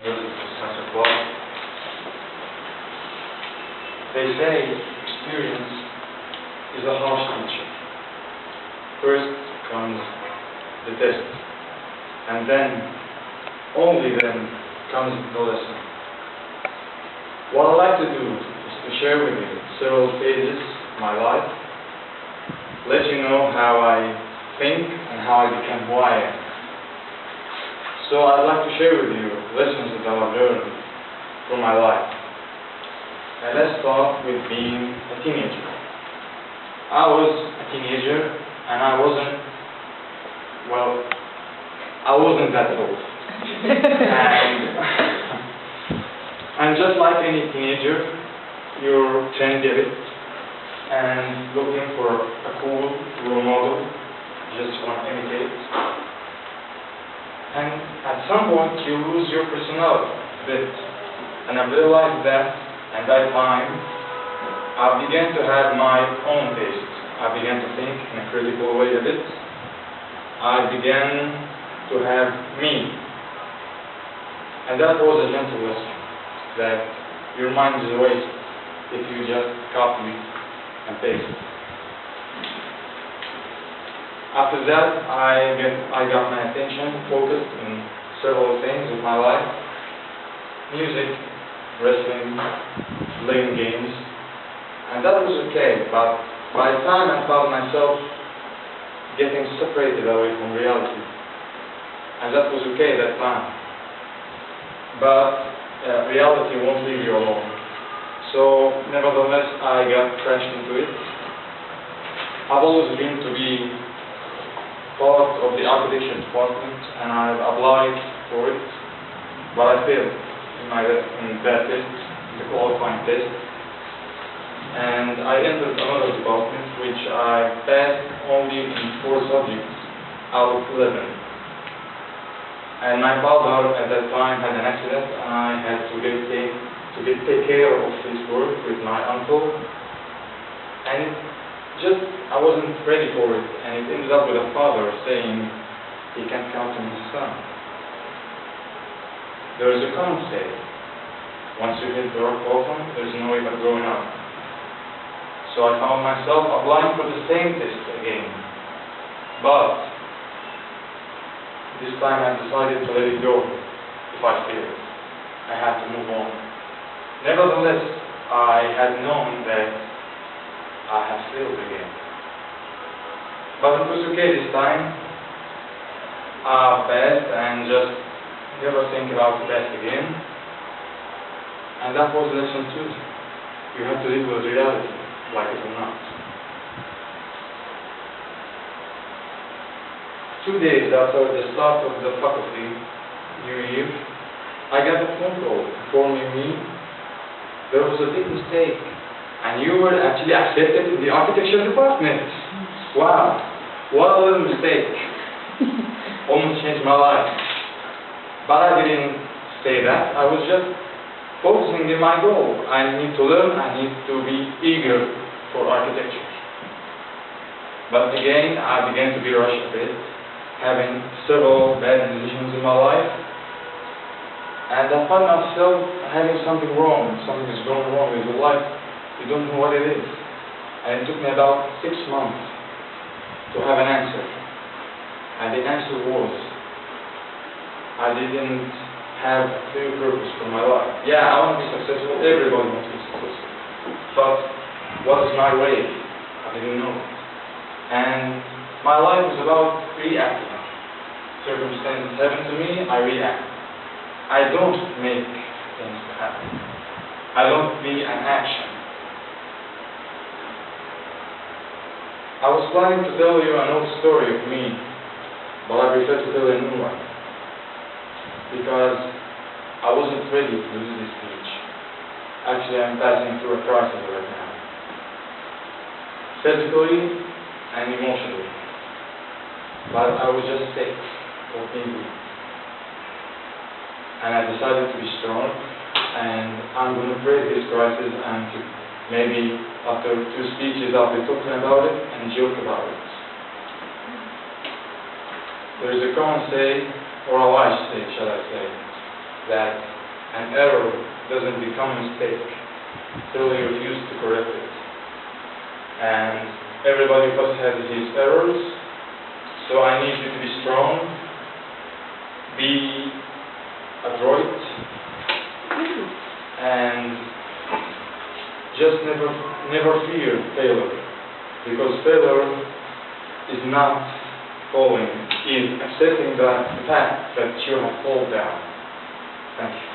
such a quote. They say experience is a harsh teacher. First comes the test, and then, only then, comes the lesson. What I'd like to do is to share with you several phases of my life, let you know how I think and how I became who I am. So I'd like to share with you lessons that I've learned from my life. And let's start with being a teenager. I was a teenager and I wasn't that old. And just like any teenager, you're trendy a bit and looking for a cool role model, you just want to imitate. And at some point you lose your personality a bit. And I've realized that at that time I began to have my own taste. I began to think in a critical way a bit. I began to have me. And that was a gentle lesson, that your mind is a waste if you just copy and paste. After that, I got my attention focused in several things in my life. Music, wrestling, playing games, and that was okay, but by the time I found myself getting separated away from reality, and that was okay that time. But reality won't leave you alone. So, nevertheless, I got crashed into it. I've always been to be part of the architecture department, and I've applied for it, but I failed in that test, the qualifying test. And I entered another department, which I passed only in 4 subjects out of 11. And my father at that time had an accident, and I had to take care of his work with my uncle. And I wasn't ready for it, and it ended up with a father saying he can't count on his son. There is a common saying, once you hit the rock bottom, there's no way but going up. So I found myself applying for the same test again. But this time I decided to let it go if I failed. I had to move on. Nevertheless, I had known that I had failed again. But it was okay this time. I passed and just never think about the past again. And that was lesson 2. You have to live with reality, like it or not. 2 days after the start of the faculty New Year, I got a phone call informing me there was a big mistake, and you were actually accepted in the architecture department. Wow, what a little mistake. Almost changed my life. But I didn't say that. I was just focusing on my goal. I need to learn, I need to be eager for architecture. But again, I began to be rushed a bit, having several bad decisions in my life. And I found myself having something wrong. Something is going wrong with your life. You don't know what it is. And it took me about 6 months to have an answer. And the answer was, I didn't have a clear purpose for my life. Yeah, I want to be successful. Everybody wants to be successful. But what is my way? I didn't know. And my life was about reacting. Circumstances happen to me, I react. I don't make things happen. I don't be an action. I was planning to tell you an old story of me, but I prefer to tell a new one, because I wasn't ready to do this speech. Actually, I'm passing through a crisis right now, physically and emotionally. But I was just sick or busy. And I decided to be strong, and I'm going to break this crisis and to maybe after 2 speeches I'll be talking about it and joke about it. There is a common say, or a wise say, shall I say, that an error doesn't become a mistake till you refuse to correct it. And everybody of us has his errors, so I need you to be strong, be adroit, and just never fear failure, because failure is not falling, is accepting the fact that you have fallen down. Thank you.